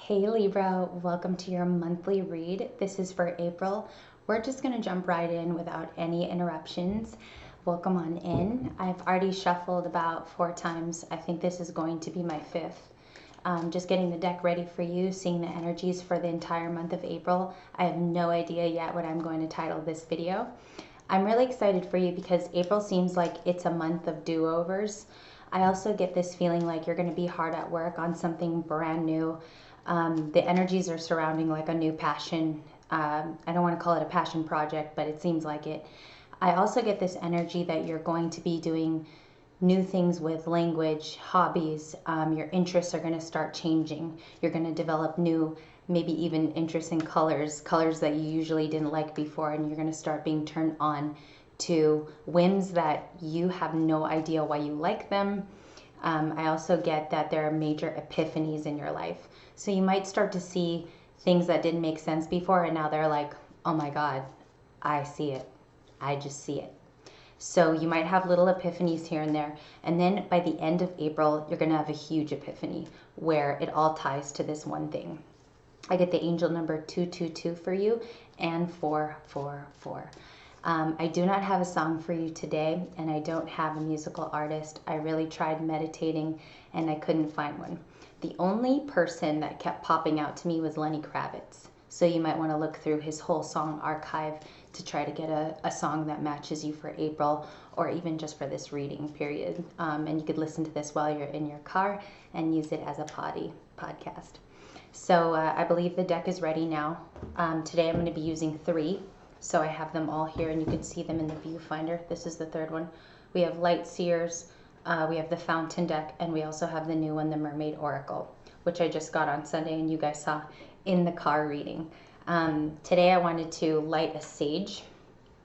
Hey Libra, welcome to your monthly read. This is for April. We're just going to jump right in without any interruptions. Welcome on in. I've already shuffled about 4 times. I think this is going to be my 5th. Just getting the deck ready for you, seeing the energies for the entire month of April. I have no idea yet what I'm going to title this video. I'm really excited for you because April seems like it's a month of do-overs. I also get this feeling like you're going to be hard at work on something brand new. The energies are surrounding like a new passion. I don't want to call it a passion project, but it seems like it. I also get this energy that you're going to be doing new things with language, hobbies. Your interests are going to start changing. You're going to develop new, maybe even interests in colors that you usually didn't like before, and you're going to start being turned on to whims that you have no idea why you like them. I also get that there are major epiphanies in your life. So you might start to see things that didn't make sense before, and now they're like, oh my God, I see it. I just see it. So you might have little epiphanies here and there. And then by the end of April, you're going to have a huge epiphany where it all ties to this one thing. I get the angel number 222 for you and 444. I do not have a song for you today, and I don't have a musical artist. I really tried meditating and I couldn't find one. The only person that kept popping out to me was Lenny Kravitz. So you might want to look through his whole song archive to try to get a song that matches you for April, or even just for this reading period. And you could listen to this while you're in your car and use it as a podcast. So I believe the deck is ready now. Today I'm going to be using 3. So I have them all here, and you can see them in the viewfinder. This is the 3rd one. We have Light Seers, we have the Fountain deck, and we also have the new one, the Mermaid Oracle, which I just got on Sunday and you guys saw in the car reading. Today I wanted to light a sage,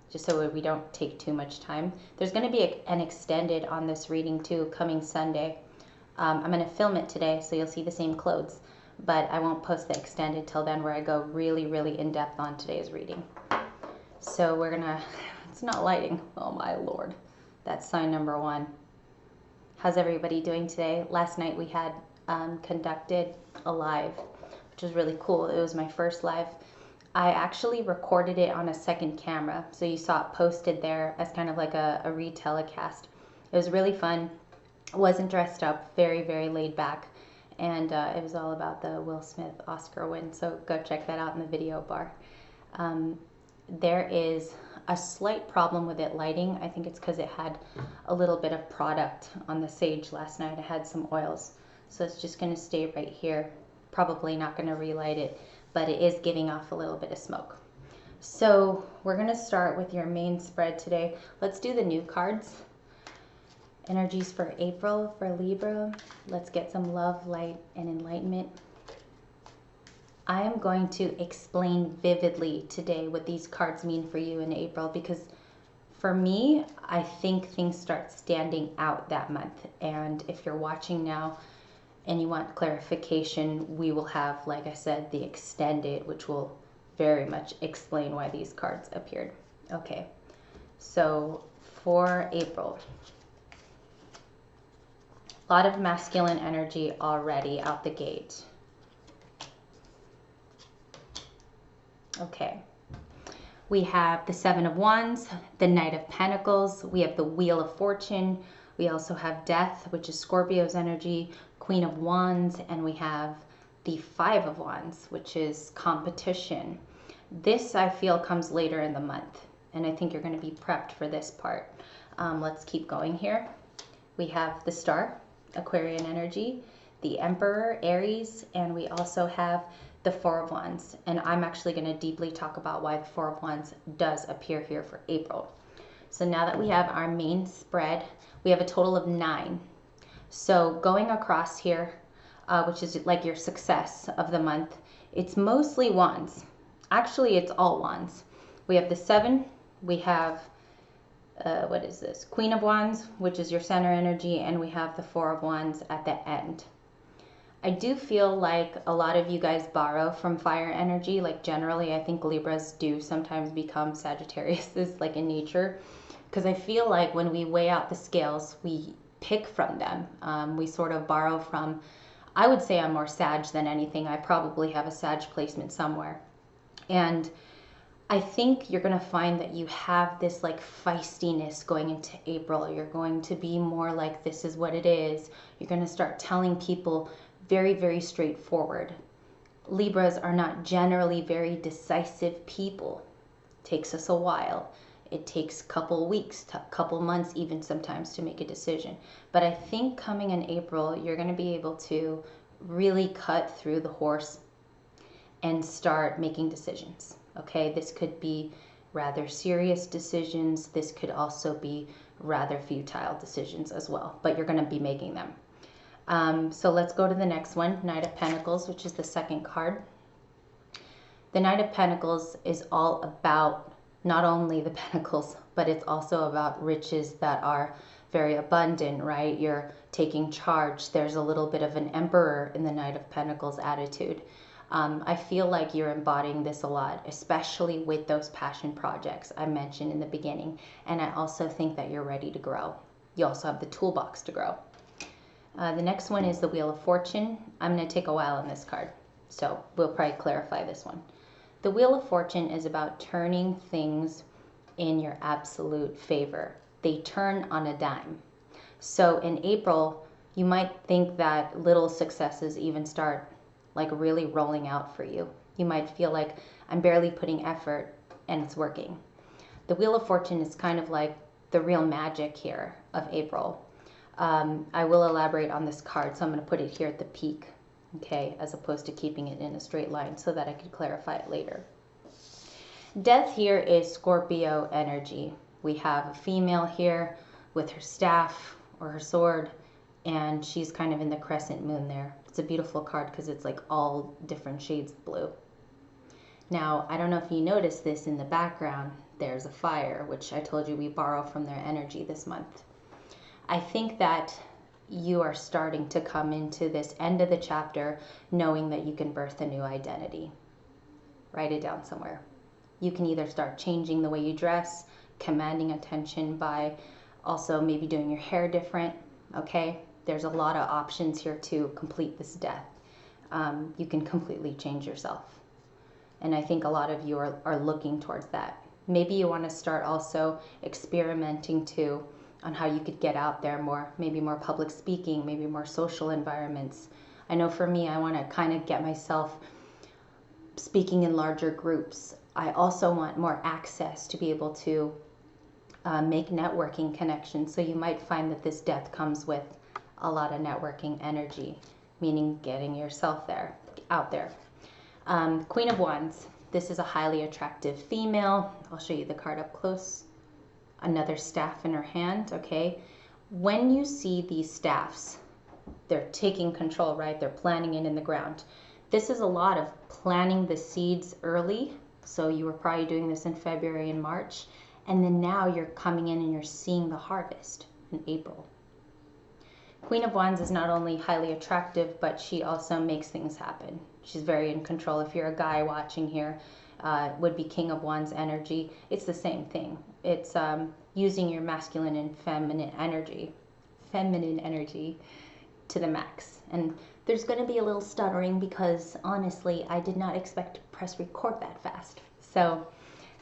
just so we don't take too much time. There's going to be an extended on this reading too, coming Sunday. I'm going to film it today, so you'll see the same clothes, but I won't post the extended till then, where I go really, really in depth on today's reading. So we're gonna, it's not lighting, oh my Lord. That's sign number 1. How's everybody doing today? Last night we had conducted a live, which was really cool. It was my first live. I actually recorded it on a second camera, so you saw it posted there as kind of like a retelecast. It was really fun. Wasn't dressed up, very, very laid back, and it was all about the Will Smith Oscar win, so go check that out in the video bar. There is a slight problem with it lighting. I think it's because it had a little bit of product on the sage last night. It had some oils, so it's just going to stay right here. Probably not going to relight it, but it is giving off a little bit of smoke. So we're going to start with your main spread today. Let's do the new cards. Energies for April for Libra. Let's get some love, light, and enlightenment. I am going to explain vividly today what these cards mean for you in April, because for me, I think things start standing out that month. And if you're watching now and you want clarification, we will have, like I said, the extended, which will very much explain why these cards appeared. Okay, so for April, a lot of masculine energy already out the gate. Okay, we have the 7 of Wands, the Knight of Pentacles, we have the Wheel of Fortune, we also have Death, which is Scorpio's energy, Queen of Wands, and we have the 5 of Wands, which is competition. This, I feel, comes later in the month, and I think you're going to be prepped for this part. Let's keep going here. We have the Star, Aquarian energy, the Emperor, Aries, and we also have the 4 of Wands, and I'm actually going to deeply talk about why the 4 of Wands does appear here for April. So now that we have our main spread, we have a total of 9. So going across here, which is like your success of the month, it's mostly Wands. Actually, it's all Wands. We have the 7, we have, what is this? Queen of Wands, which is your center energy, and we have the 4 of Wands at the end. I do feel like a lot of you guys borrow from fire energy. Like generally, I think Libras do sometimes become Sagittariuses, like in nature, because I feel like when we weigh out the scales, we pick from them. We sort of borrow from I would say I'm more Sag than anything. I probably have a Sag placement somewhere. And I think you're going to find that you have this like feistiness going into April. You're going to be more like, this is what it is. You're going to start telling people very, very straightforward. Libras are not generally very decisive people. It takes us a while. It takes a couple weeks, a couple months, even sometimes to make a decision. But I think coming in April, you're going to be able to really cut through the horse and start making decisions. Okay, this could be rather serious decisions. This could also be rather futile decisions as well, but you're going to be making them. So let's go to the next one, Knight of Pentacles, which is the second card. The Knight of Pentacles is all about not only the pentacles, but it's also about riches that are very abundant, right? You're taking charge. There's a little bit of an emperor in the Knight of Pentacles attitude. I feel like you're embodying this a lot, especially with those passion projects I mentioned in the beginning. And I also think that you're ready to grow. You also have the toolbox to grow. The next one is the Wheel of Fortune. I'm going to take a while on this card, so we'll probably clarify this one. The Wheel of Fortune is about turning things in your absolute favor. They turn on a dime. So in April, you might think that little successes even start like really rolling out for you. You might feel like, I'm barely putting effort and it's working. The Wheel of Fortune is kind of like the real magic here of April. I will elaborate on this card, so I'm going to put it here at the peak, okay, as opposed to keeping it in a straight line so that I could clarify it later. Death here is Scorpio energy. We have a female here with her staff or her sword, and she's kind of in the crescent moon there. It's a beautiful card because it's like all different shades of blue. Now, I don't know if you noticed this in the background, there's a fire, which I told you we borrow from their energy this month. I think that you are starting to come into this end of the chapter knowing that you can birth a new identity. Write it down somewhere. You can either start changing the way you dress, commanding attention by also maybe doing your hair different, okay? There's a lot of options here to complete this death. You can completely change yourself. And I think a lot of you are looking towards that. Maybe you want to start also experimenting too on how you could get out there more, maybe more public speaking, maybe more social environments. I know for me, I want to kind of get myself speaking in larger groups. I also want more access to be able to make networking connections. So you might find that this death comes with a lot of networking energy, meaning getting yourself out there. Queen of Wands. This is a highly attractive female. I'll show you the card up close. Another staff in her hand, okay? When you see these staffs, they're taking control, right? They're planting it in the ground. This is a lot of planting the seeds early. So you were probably doing this in February and March. And then now you're coming in and you're seeing the harvest in April. Queen of Wands is not only highly attractive, but she also makes things happen. She's very in control. If you're a guy watching here, would be King of Wands energy. It's the same thing. It's using your masculine and feminine energy to the max. And there's going to be a little stuttering because honestly, I did not expect to press record that fast. So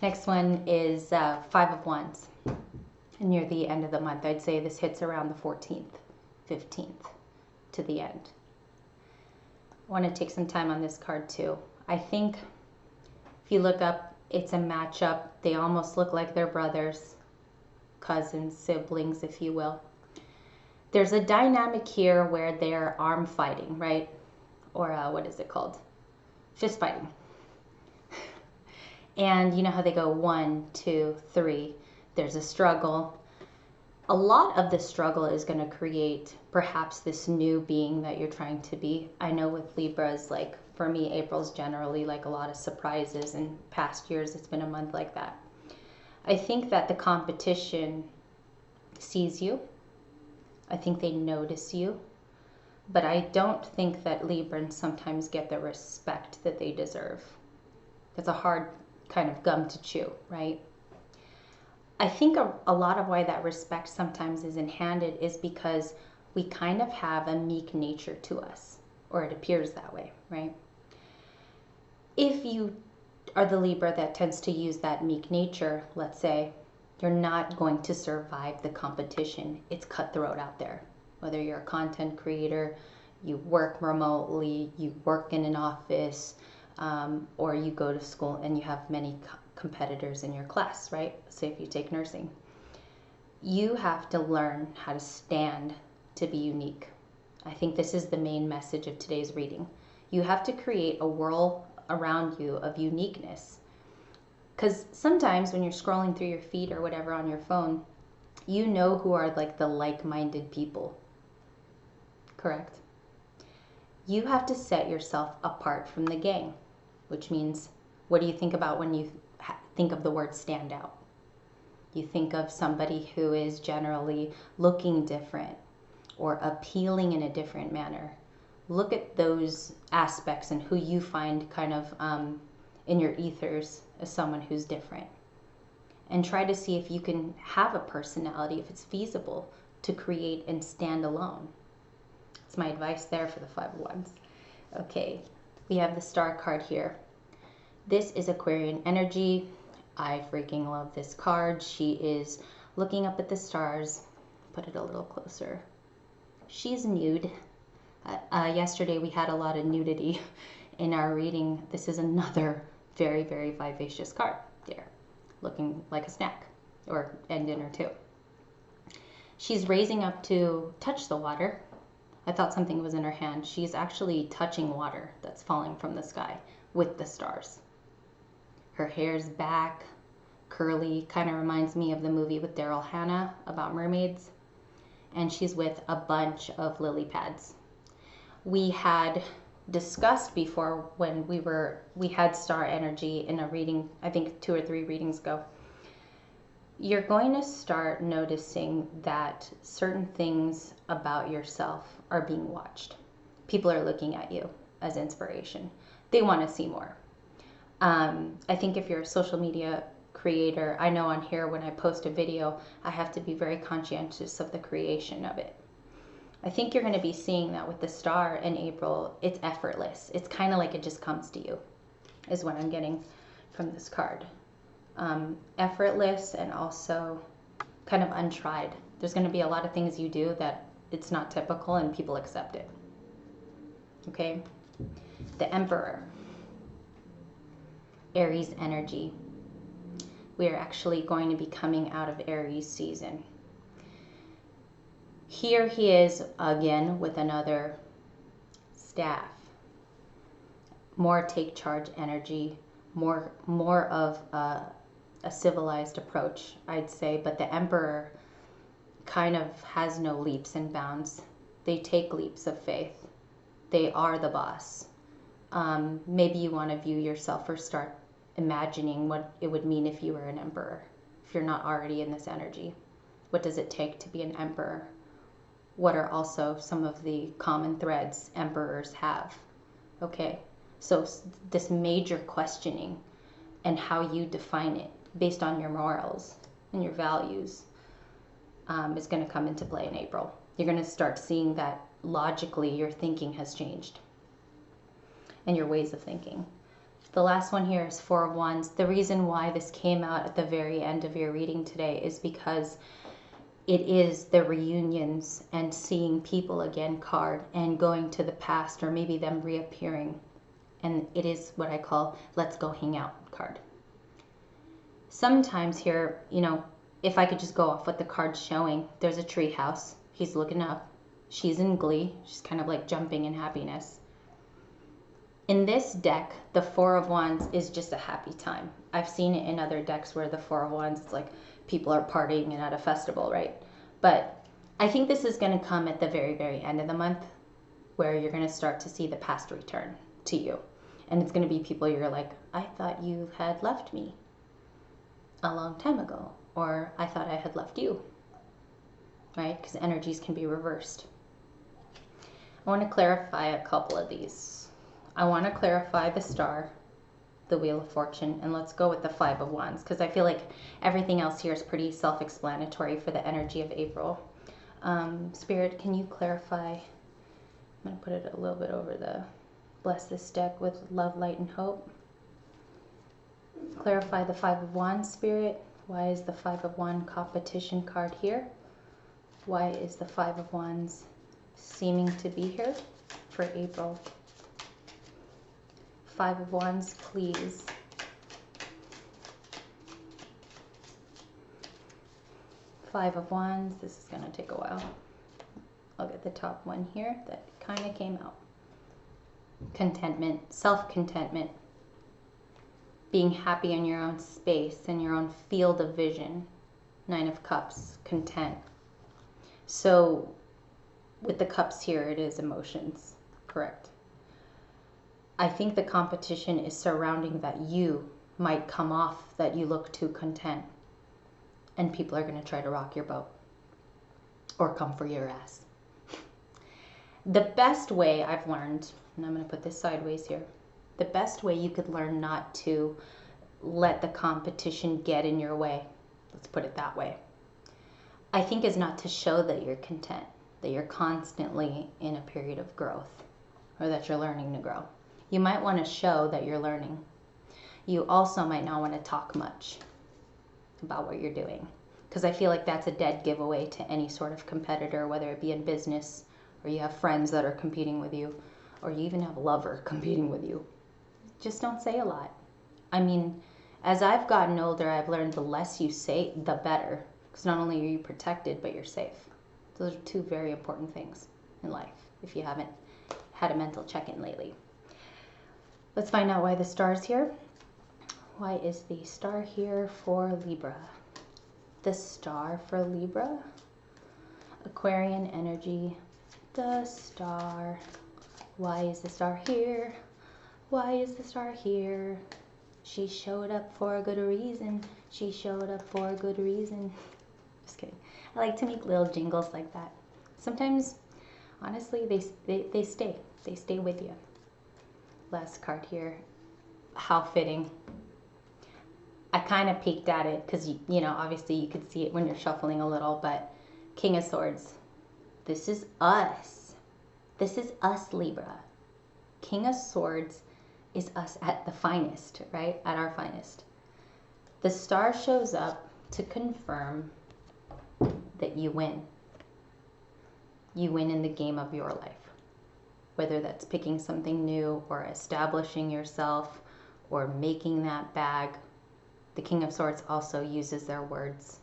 next one is Five of Wands. And near the end of the month, I'd say this hits around the 14th, 15th to the end. I want to take some time on this card too. I think if you look up, it's a matchup. They almost look like they're brothers, cousins, siblings, if you will. There's a dynamic here where they're arm fighting, right? Or what is it called? Fist fighting. And you know how they go 1, 2, 3. There's a struggle. A lot of the struggle is going to create perhaps this new being that you're trying to be. I know with Libras, like for me, April's generally like a lot of surprises. In past years, it's been a month like that. I think that the competition sees you. I think they notice you. But I don't think that Librans sometimes get the respect that they deserve. It's a hard kind of gum to chew, right? I think a lot of why that respect sometimes isn't handed is because we kind of have a meek nature to us. or it appears that way, right? If you are the Libra that tends to use that meek nature, let's say, you're not going to survive the competition. It's cutthroat out there. Whether you're a content creator, you work remotely, you work in an office, or you go to school and you have many competitors in your class, right? Say if you take nursing. You have to learn how to stand to be unique. I think this is the main message of today's reading. You have to create a world around you of uniqueness. Because sometimes when you're scrolling through your feed or whatever on your phone, you know who are like the like-minded people. Correct? You have to set yourself apart from the gang, which means, what do you think about when you think of the word stand out? You think of somebody who is generally looking different or appealing in a different manner. Look at those aspects and who you find kind of in your ethers as someone who's different. And try to see if you can have a personality, if it's feasible to create and stand alone. That's my advice there for the 5 of Wands. Okay, we have the Star card here. This is Aquarian energy. I freaking love this card. She is looking up at the stars. Put it a little closer. She's nude. Yesterday we had a lot of nudity in our reading. This is another very, very vivacious card there, looking like a snack and dinner too. She's raising up to touch the water. I thought something was in her hand. She's actually touching water that's falling from the sky with the stars. Her hair's back, curly, kind of reminds me of the movie with Daryl Hannah about mermaids. And she's with a bunch of lily pads. We had discussed before when we had star energy in a reading, I think 2 or 3 readings ago. You're going to start noticing that certain things about yourself are being watched. People are looking at you as inspiration. They want to see more. I think if you're a social media creator, I know on here when I post a video, I have to be very conscientious of the creation of it. I think you're going to be seeing that with the star in April. It's effortless. It's kind of like it just comes to you, is what I'm getting from this card. Effortless and also kind of untried. There's going to be a lot of things you do that it's not typical and people accept it. Okay? The Emperor. Aries energy. We are actually going to be coming out of Aries season. Here he is again with another staff. More take charge energy, more of a civilized approach, I'd say. But the Emperor kind of has no leaps and bounds. They take leaps of faith. They are the boss. Maybe you want to view yourself or start imagining what it would mean if you were an emperor, if you're not already in this energy. What does it take to be an emperor? What are also some of the common threads emperors have? Okay, so this major questioning and how you define it based on your morals and your values is going to come into play in April. You're going to start seeing that logically your thinking has changed and your ways of thinking. The last one here is 4 of Wands. The reason why this came out at the very end of your reading today is because it is the reunions and seeing people again card and going to the past or maybe them reappearing. And it is what I call let's go hang out card. Sometimes here, you know, if I could just go off what the card's showing, there's a tree house. He's looking up. She's in glee. She's kind of like jumping in happiness. In this deck, the 4 of Wands is just a happy time. I've seen it in other decks where the 4 of Wands, it's like people are partying and at a festival, right? But I think this is going to come at the very, very end of the month where you're going to start to see the past return to you. And it's going to be people you're like, I thought you had left me a long time ago. Or I thought I had left you, right? Because energies can be reversed. I want to clarify a couple of these. I want to clarify the star, the Wheel of Fortune, and let's go with the 5 of Wands because I feel like everything else here is pretty self-explanatory for the energy of April. Spirit, can you clarify I'm going to put it a little bit over the bless this deck with love, light, and hope. Clarify the Five of Wands, Spirit. Why is the Five of Wands competition card here? Why is the Five of Wands seeming to be here for April? Five of Wands, please. Five of Wands. This is going to take a while. I'll get the top one here that kind of came out. Contentment, self-contentment. Being happy in your own space, in your own field of vision. Nine of Cups, content. So with the cups here, it is emotions, correct? I think the competition is surrounding that you might come off that you look too content. And people are going to try to rock your boat. Or come for your ass. The best way I've learned, and I'm going to put this sideways here. The best way you could learn not to let the competition get in your way, let's put it that way, I think is not to show that you're content, that you're constantly in a period of growth, or that you're learning to grow. You might want to show that you're learning. You also might not want to talk much about what you're doing, because I feel like that's a dead giveaway to any sort of competitor, whether it be in business, or you have friends that are competing with you, or you even have a lover competing with you. Just don't say a lot. I mean, as I've gotten older, I've learned the less you say, the better. Because not only are you protected, but you're safe. Those are two very important things in life, if you haven't had a mental check-in lately. Let's find out why the star's here. Why is the star here for Libra? The star for Libra. Aquarian energy. The star. Why is the star here? Why is the star here? She showed up for a good reason. She showed up for a good reason. Just kidding. I like to make little jingles like that. Sometimes, honestly, they stay. They stay with you. Last card here. How fitting. I kind of peeked at it because, you know, obviously you could see it when you're shuffling a little, but King of Swords. This is us. This is us, Libra. King of Swords is us at the finest, right? At our finest. The star shows up to confirm that you win. You win in the game of your life. Whether that's picking something new or establishing yourself or making that bag. The King of Swords also uses their words.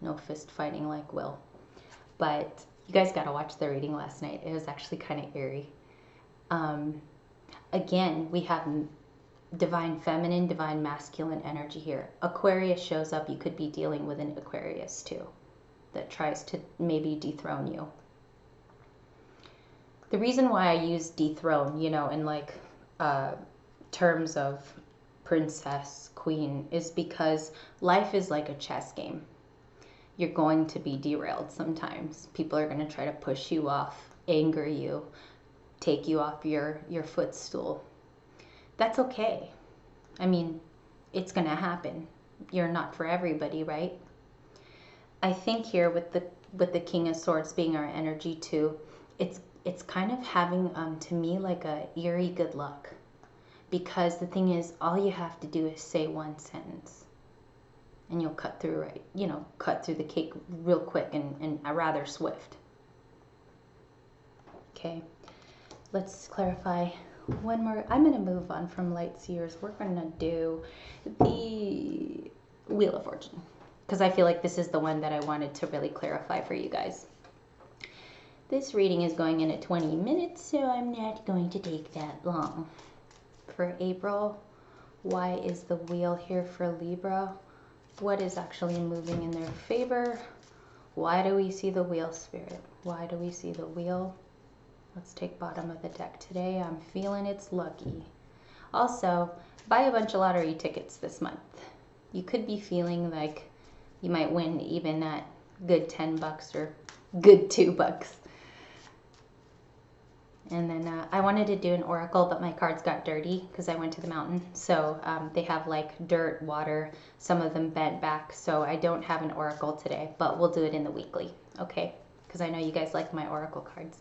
No fist fighting like Will. But you guys got to watch the reading last night. It was actually kind of eerie. Again, we have divine feminine, divine masculine energy here. Aquarius shows up. You could be dealing with an Aquarius too that tries to maybe dethrone you. The reason why I use dethrone, you know, in like terms of princess, queen, is because life is like a chess game. You're going to be derailed sometimes. People are going to try to push you off, anger you, take you off your footstool. That's okay. I mean, it's going to happen. You're not for everybody, right? I think here with the King of Swords being our energy too, it's kind of having to me like a eerie good luck. Because the thing is, all you have to do is say one sentence and you'll cut through, right? You know, cut through the cake real quick and rather swift. Okay, let's clarify one more. I'm going to move on from Light Seers. We're going to do the Wheel of Fortune because I feel like this is the one that I wanted to really clarify for you guys. This reading is going in at 20 minutes, so I'm not going to take that long. For April, why is the wheel here for Libra? What is actually moving in their favor? Why do we see the wheel, Spirit? Why do we see the wheel? Let's take bottom of the deck today. I'm feeling it's lucky. Also, buy a bunch of lottery tickets this month. You could be feeling like you might win even that good 10 bucks or good $2. And then I wanted to do an oracle, but my cards got dirty because I went to the mountain. So they have like dirt, water, some of them bent back. So I don't have an oracle today, but we'll do it in the weekly, okay? Because I know you guys like my oracle cards.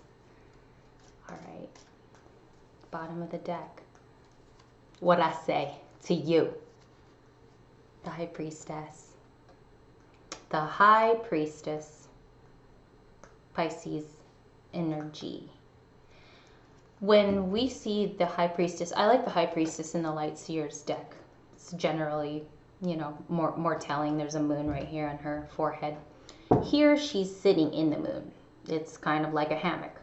All right. Bottom of the deck. What I say to you. The High Priestess. The High Priestess. Pisces energy. When we see the High Priestess, I like the High Priestess in the Light Seer's deck. It's generally, you know, more telling. There's a moon right here on her forehead. Here she's sitting in the moon. It's kind of like a hammock.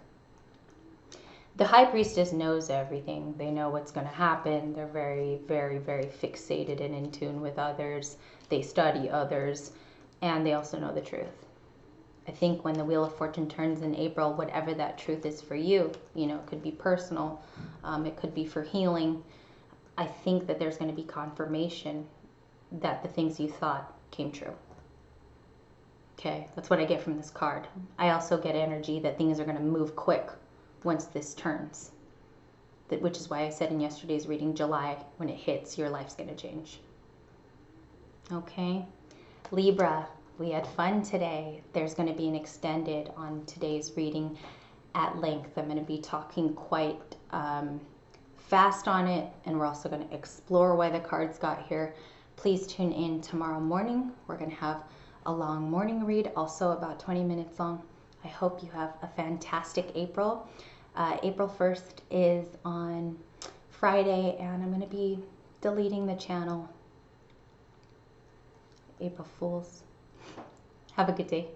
The High Priestess knows everything. They know what's going to happen. They're very, very, very fixated and in tune with others. They study others, and they also know the truth. I think when the Wheel of Fortune turns in April, whatever that truth is for you, you know, it could be personal, it could be for healing. I think that there's going to be confirmation that the things you thought came true. Okay, that's what I get from this card. I also get energy that things are going to move quick once this turns, which is why I said in yesterday's reading, July, when it hits, your life's going to change. Okay, Libra. We had fun today. There's going to be an extended on today's reading at length. I'm going to be talking quite fast on it, and we're also going to explore why the cards got here. Please tune in tomorrow morning. We're going to have a long morning read, also about 20 minutes long. I hope you have a fantastic April. April 1st is on Friday, and I'm going to be deleting the channel. April Fools. Have a good day.